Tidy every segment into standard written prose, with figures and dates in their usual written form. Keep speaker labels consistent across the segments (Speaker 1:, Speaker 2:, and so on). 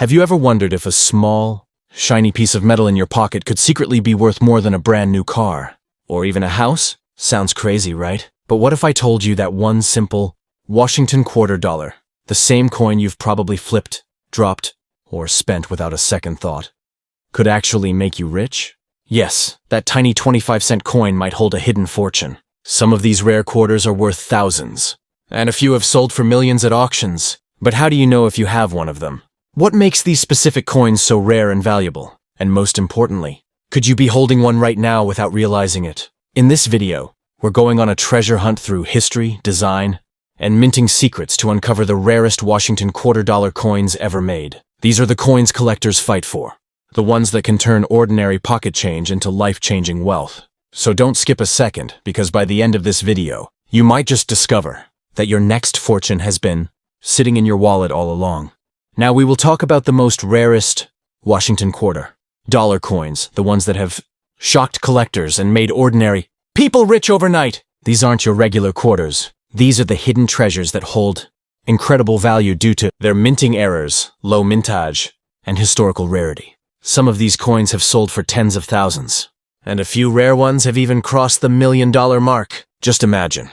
Speaker 1: Have you ever wondered if a small, shiny piece of metal in your pocket could secretly be worth more than a brand new car? Or even a house? Sounds crazy, right? But what if I told you that one simple Washington $quarter, the same coin you've probably flipped, dropped, or spent without a second thought, could actually make you rich? Yes, that tiny 25-cent coin might hold a hidden fortune. Some of these rare quarters are worth thousands, and a few have sold for millions at auctions. But how do you know if you have one of them? What makes these specific coins so rare and valuable? And most importantly, could you be holding one right now without realizing it? In this video, we're going on a treasure hunt through history, design, and minting secrets to uncover the rarest Washington $quarter coins ever made. These are the coins collectors fight for, the ones that can turn ordinary pocket change into life-changing wealth. So don't skip a second, because by the end of this video, you might just discover that your next fortune has been sitting in your wallet all along. Now we will talk about the most rarest Washington $quarter coins, the ones that have shocked collectors and made ordinary people rich overnight. These aren't your regular quarters. These are the hidden treasures that hold incredible value due to their minting errors, low mintage, and historical rarity. Some of these coins have sold for tens of thousands, and a few rare ones have even crossed the $1 million mark. Just imagine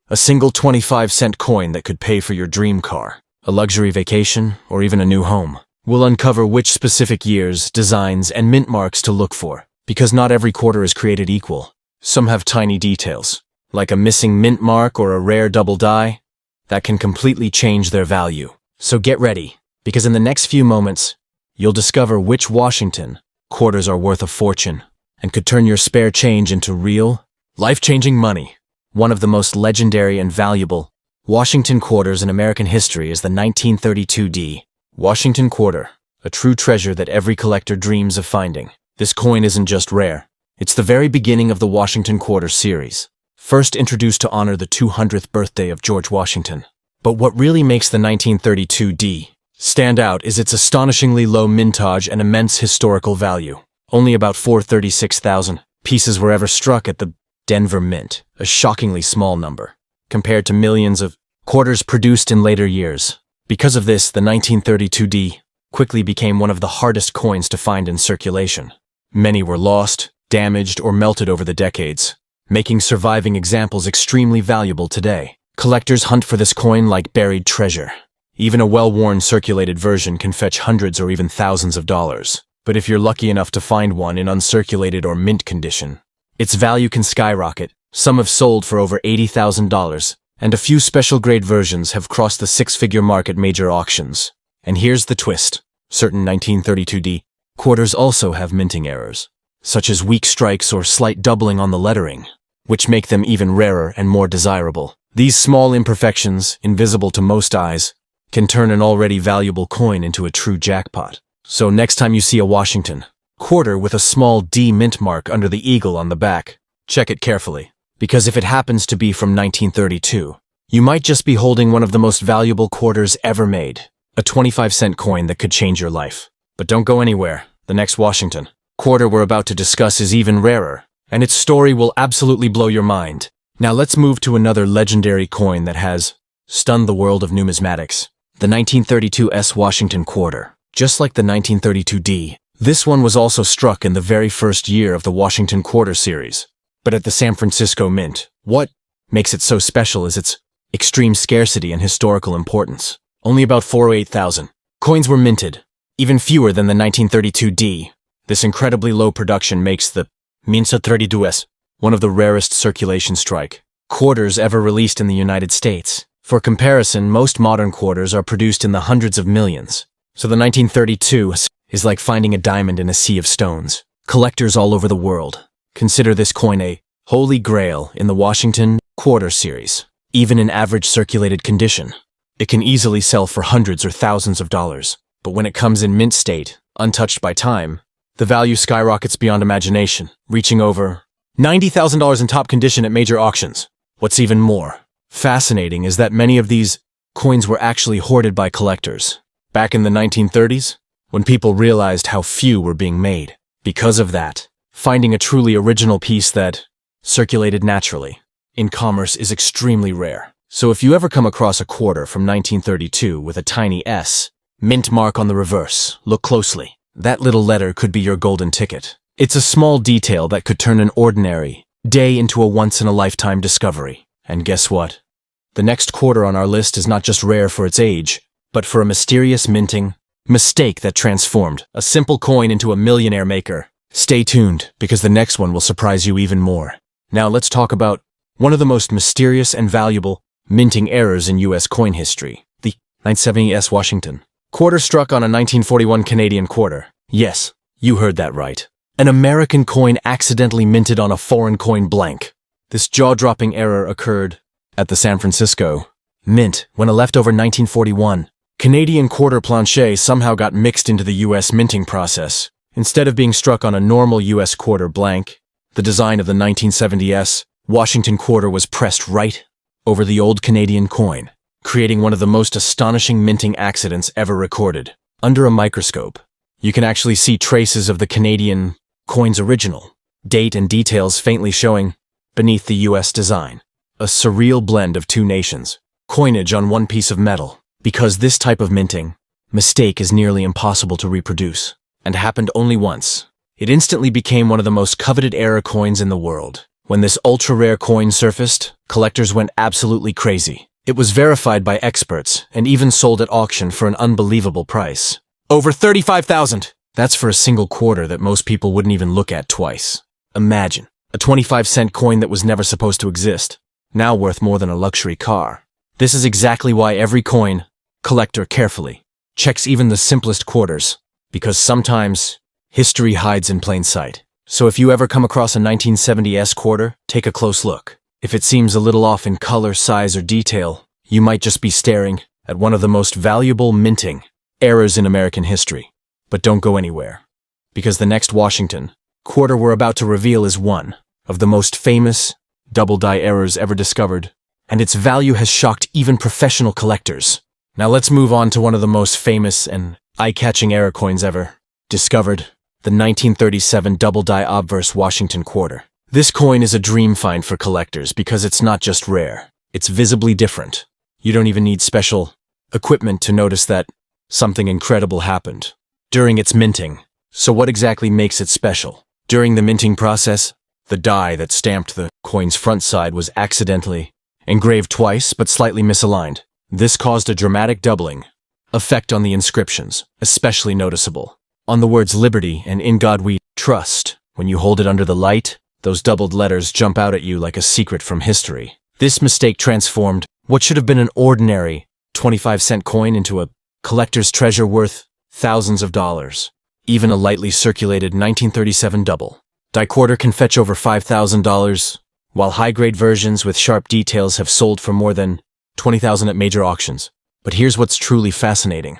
Speaker 1: a single 25-cent coin that could pay for your dream car, a luxury vacation, or even a new home. We'll uncover which specific years, designs, and mint marks to look for, because not every quarter is created equal. Some have tiny details, like a missing mint mark or a rare double die, that can completely change their value. So get ready, because in the next few moments, you'll discover which Washington quarters are worth a fortune and could turn your spare change into real, life-changing money. One of the most legendary and valuable Washington quarters in American history is the 1932 Washington quarter, a true treasure that every collector dreams of finding. This coin isn't just rare. It's the very beginning of the Washington quarter series, first introduced to honor the 200th birthday of George Washington. But what really makes the 1932 stand out is its astonishingly low mintage and immense historical value. Only about 436,000 pieces were ever struck at the Denver Mint, a shockingly small number, compared to millions of quarters produced in later years. Because of this, the 1932 quickly became one of the hardest coins to find in circulation. Many were lost, damaged, or melted over the decades, making surviving examples extremely valuable today. Collectors hunt for this coin like buried treasure. Even a well-worn circulated version can fetch hundreds or even thousands of dollars. But if you're lucky enough to find one in uncirculated or mint condition, its value can skyrocket. Some have sold for over $80,000, and a few special-grade versions have crossed the six-figure mark at major auctions. And here's the twist. Certain 1932 quarters also have minting errors, such as weak strikes or slight doubling on the lettering, which make them even rarer and more desirable. These small imperfections, invisible to most eyes, can turn an already valuable coin into a true jackpot. So next time you see a Washington quarter with a small D mint mark under the eagle on the back, check it carefully, because if it happens to be from 1932, you might just be holding one of the most valuable quarters ever made, a 25-cent coin that could change your life. But don't go anywhere. The next Washington quarter we're about to discuss is even rarer, and its story will absolutely blow your mind. Now let's move to another legendary coin that has stunned the world of numismatics, the 1932 Washington quarter. Just like the 1932 this one was also struck in the very first year of the Washington quarter series, but at the San Francisco Mint. What makes it so special is its extreme scarcity and historical importance. Only about 408,000 coins were minted, even fewer than the 1932 This incredibly low production makes the 1932 one of the rarest circulation strike quarters ever released in the United States. For comparison, most modern quarters are produced in the hundreds of millions. So the 1932 is like finding a diamond in a sea of stones. Collectors all over the world consider this coin a holy grail in the Washington quarter series. Even in average circulated condition, it can easily sell for hundreds or thousands of dollars. But when it comes in mint state, untouched by time, the value skyrockets beyond imagination, reaching over $90,000 in top condition at major auctions. What's even more fascinating is that many of these coins were actually hoarded by collectors back in the 1930s, when people realized how few were being made. Because of that, finding a truly original piece that circulated naturally in commerce is extremely rare. So if you ever come across a quarter from 1932 with a tiny S mint mark on the reverse. Look closely. That little letter could be your golden ticket. It's a small detail that could turn an ordinary day into a once-in-a-lifetime discovery. And guess what? The next quarter on our list is not just rare for its age, but for a mysterious minting mistake that transformed a simple coin into a millionaire maker. Stay tuned, because the next one will surprise you even more. Now let's talk about one of the most mysterious and valuable minting errors in U.S. coin history, the 1970s Washington quarter struck on a 1941 Canadian quarter. Yes, you heard that right. An American coin accidentally minted on a foreign coin blank. This jaw-dropping error occurred at the San Francisco Mint when a leftover 1941 Canadian quarter planche somehow got mixed into the U.S. minting process. Instead of being struck on a normal U.S. quarter blank, the design of the 1970s Washington quarter was pressed right over the old Canadian coin, creating one of the most astonishing minting accidents ever recorded. Under a microscope, you can actually see traces of the Canadian coin's original date and details faintly showing beneath the U.S. design. A surreal blend of two nations' coinage on one piece of metal. Because this type of minting mistake is nearly impossible to reproduce, and happened only once, it instantly became one of the most coveted error coins in the world. When this ultra-rare coin surfaced, collectors went absolutely crazy. It was verified by experts and even sold at auction for an unbelievable price. Over $35,000! That's for a single quarter that most people wouldn't even look at twice. Imagine, a 25-cent coin that was never supposed to exist, now worth more than a luxury car. This is exactly why every coin collector carefully checks even the simplest quarters, because sometimes history hides in plain sight. So if you ever come across a 1970s quarter, take a close look. If it seems a little off in color, size, or detail, you might just be staring at one of the most valuable minting errors in American history. But don't go anywhere, because the next Washington quarter we're about to reveal is one of the most famous double-die errors ever discovered, and its value has shocked even professional collectors. Now let's move on to one of the most famous and eye-catching error coins ever discovered, the 1937 double-die obverse Washington quarter. This coin is a dream find for collectors because it's not just rare, it's visibly different. You don't even need special equipment to notice that something incredible happened during its minting. So what exactly makes it special? During the minting process, the die that stamped the coin's front side was accidentally engraved twice but slightly misaligned. This caused a dramatic doubling effect on the inscriptions, especially noticeable on the words Liberty and In God We Trust. When you hold it under the light, those doubled letters jump out at you like a secret from history. This mistake transformed what should have been an ordinary 25-cent coin into a collector's treasure worth thousands of dollars. Even a lightly circulated 1937 double-die quarter can fetch over $5,000, while high-grade versions with sharp details have sold for more than $20,000 at major auctions. But here's what's truly fascinating.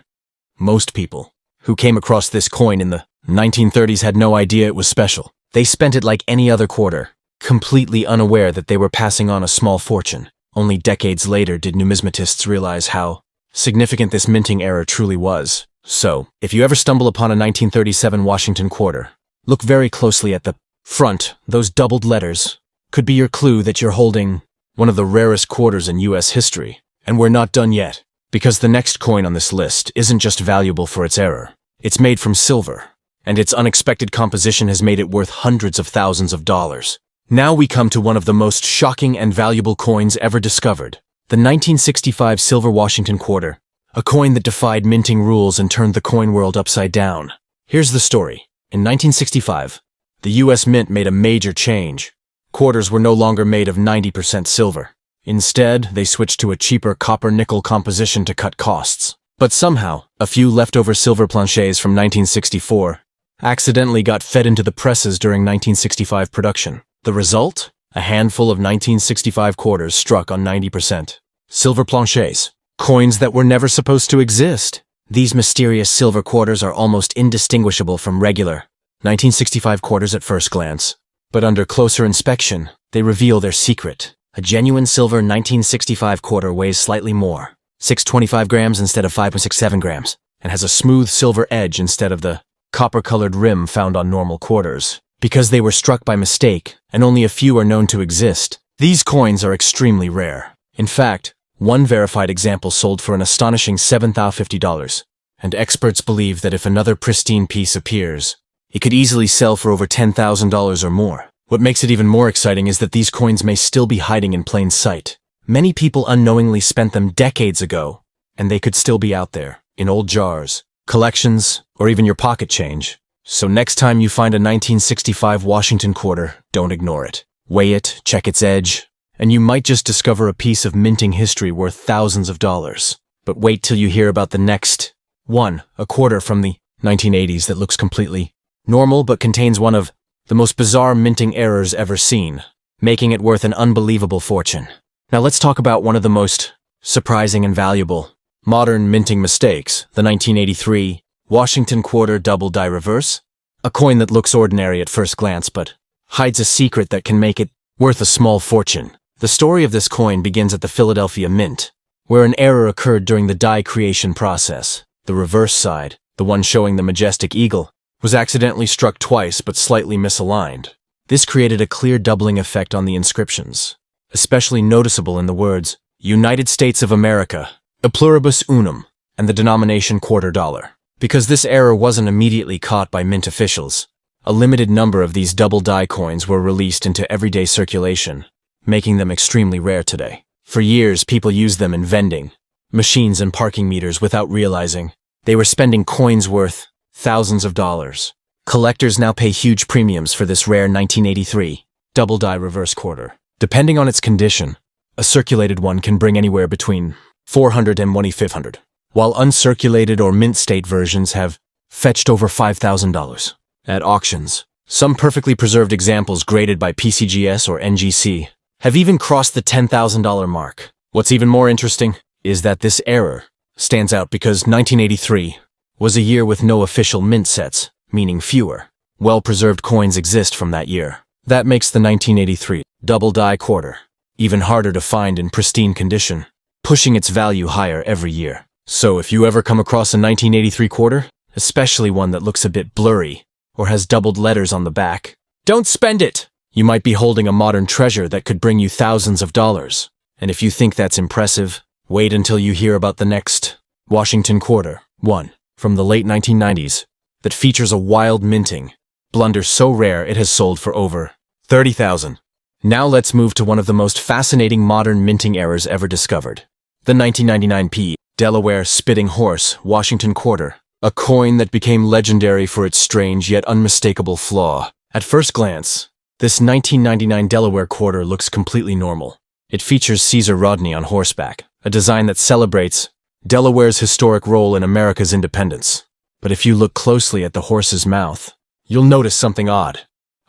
Speaker 1: Most people who came across this coin in the 1930s had no idea it was special. They spent it like any other quarter, completely unaware that they were passing on a small fortune. Only decades later did numismatists realize how significant this minting error truly was. So, if you ever stumble upon a 1937 Washington quarter, look very closely at the front. Those doubled letters could be your clue that you're holding one of the rarest quarters in U.S. history. And we're not done yet, because the next coin on this list isn't just valuable for its error. It's made from silver, and its unexpected composition has made it worth hundreds of thousands of dollars. Now we come to one of the most shocking and valuable coins ever discovered, the 1965 silver Washington quarter, a coin that defied minting rules and turned the coin world upside down. Here's the story. In 1965, the U.S. Mint made a major change. Quarters were no longer made of 90% silver. Instead, they switched to a cheaper copper-nickel composition to cut costs. But somehow, a few leftover silver planches from 1964 accidentally got fed into the presses during 1965 production. The result? A handful of 1965 quarters struck on 90% silver planches, coins that were never supposed to exist. These mysterious silver quarters are almost indistinguishable from regular 1965 quarters at first glance. But under closer inspection, they reveal their secret. A genuine silver 1965 quarter weighs slightly more, 6.25 grams instead of 5.67 grams, and has a smooth silver edge instead of the copper-colored rim found on normal quarters. Because they were struck by mistake, and only a few are known to exist, these coins are extremely rare. In fact, one verified example sold for an astonishing $7,050. and experts believe that if another pristine piece appears, it could easily sell for over $10,000 or more. What makes it even more exciting is that these coins may still be hiding in plain sight. Many people unknowingly spent them decades ago, and they could still be out there, in old jars, collections, or even your pocket change. So next time you find a 1965 Washington quarter, don't ignore it. Weigh it, check its edge, and you might just discover a piece of minting history worth thousands of dollars. But wait till you hear about the next one, a quarter from the 1980s that looks completely normal but contains one of the most bizarre minting errors ever seen, making it worth an unbelievable fortune. Now let's talk about one of the most surprising and valuable modern minting mistakes, the 1983 Washington quarter double die reverse, a coin that looks ordinary at first glance but hides a secret that can make it worth a small fortune. The story of this coin begins at the Philadelphia Mint, where an error occurred during the die creation process. The reverse side, the one showing the majestic eagle, was accidentally struck twice but slightly misaligned. This created a clear doubling effect on the inscriptions, especially noticeable in the words United States of America, a pluribus unum, and the denomination $quarter. Because this error wasn't immediately caught by mint officials, a limited number of these double die coins were released into everyday circulation, making them extremely rare today. For years, people used them in vending machines and parking meters without realizing they were spending coins worth thousands of dollars. Collectors now pay huge premiums for this rare 1983 double die reverse quarter. Depending on its condition, a circulated one can bring anywhere between $400 and $2,500, while uncirculated or mint state versions have fetched over $5,000 at auctions. Some perfectly preserved examples graded by PCGS or NGC have even crossed the $10,000 mark. What's even more interesting is that this error stands out because 1983 was a year with no official mint sets, meaning fewer well-preserved coins exist from that year. That makes the 1983 double die quarter even harder to find in pristine condition, pushing its value higher every year. So if you ever come across a 1983 quarter, especially one that looks a bit blurry or has doubled letters on the back, don't spend it! You might be holding a modern treasure that could bring you thousands of dollars. And if you think that's impressive, wait until you hear about the next Washington quarter, one from the late 1990s, that features a wild minting blunder so rare it has sold for over $30,000. Now let's move to one of the most fascinating modern minting errors ever discovered. The 1999 P. Delaware Spitting Horse Washington quarter, a coin that became legendary for its strange yet unmistakable flaw. At first glance, this 1999 Delaware quarter looks completely normal. It features Caesar Rodney on horseback, a design that celebrates Delaware's historic role in America's independence. But if you look closely at the horse's mouth, you'll notice something odd.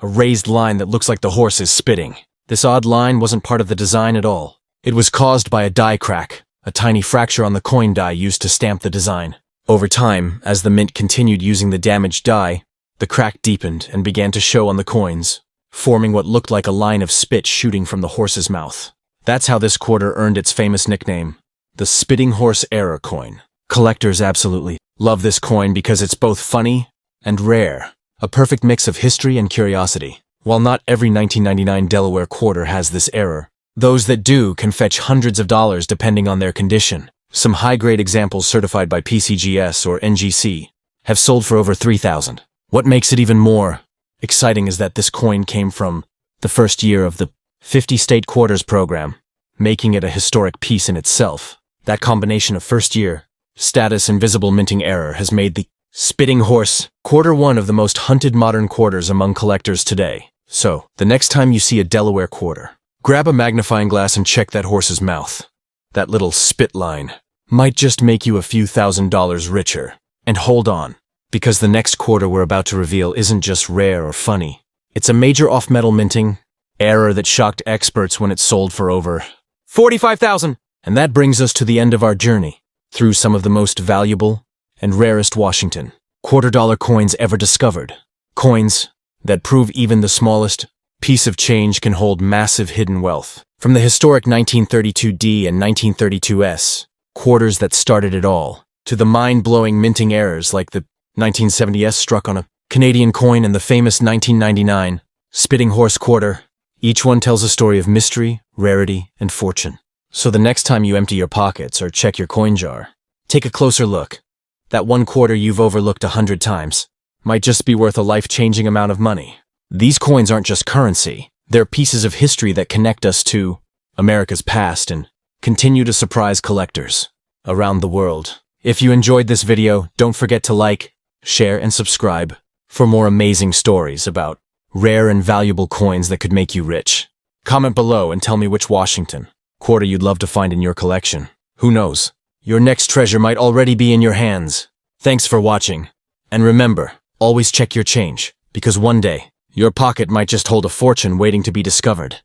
Speaker 1: A raised line that looks like the horse is spitting. This odd line wasn't part of the design at all. It was caused by a die crack, a tiny fracture on the coin die used to stamp the design. Over time, as the mint continued using the damaged die, the crack deepened and began to show on the coins, forming what looked like a line of spit shooting from the horse's mouth. That's how this quarter earned its famous nickname, the Spitting Horse Error coin. Collectors absolutely love this coin because it's both funny and rare, a perfect mix of history and curiosity. While not every 1999 Delaware quarter has this error, those that do can fetch hundreds of dollars depending on their condition. Some high-grade examples certified by PCGS or NGC have sold for over $3,000. What makes it even more exciting is that this coin came from the first year of the 50-state quarters program, making it a historic piece in itself. That combination of first year, status, and visible minting error has made the Spitting Horse quarter one of the most hunted modern quarters among collectors today. So, the next time you see a Delaware quarter, grab a magnifying glass and check that horse's mouth. That little spit line might just make you a few $1,000s richer. And hold on, because the next quarter we're about to reveal isn't just rare or funny. It's a major off-metal minting error that shocked experts when it sold for over $45,000. And that brings us to the end of our journey through some of the most valuable and rarest Washington quarter-dollar coins ever discovered. Coins that prove even the smallest piece of change can hold massive hidden wealth. From the historic 1932D and 1932S, quarters that started it all, to the mind-blowing minting errors like the 1970S struck on a Canadian coin and the famous 1999 Spitting Horse quarter, each one tells a story of mystery, rarity, and fortune. So the next time you empty your pockets or check your coin jar, take a closer look. That one quarter you've overlooked 100 times might just be worth a life-changing amount of money. These coins aren't just currency. They're pieces of history that connect us to America's past and continue to surprise collectors around the world. If you enjoyed this video, don't forget to like, share, and subscribe for more amazing stories about rare and valuable coins that could make you rich. Comment below and tell me which Washington quarter you'd love to find in your collection. Who knows? Your next treasure might already be in your hands. Thanks for watching. And remember, always check your change, because one day, your pocket might just hold a fortune waiting to be discovered.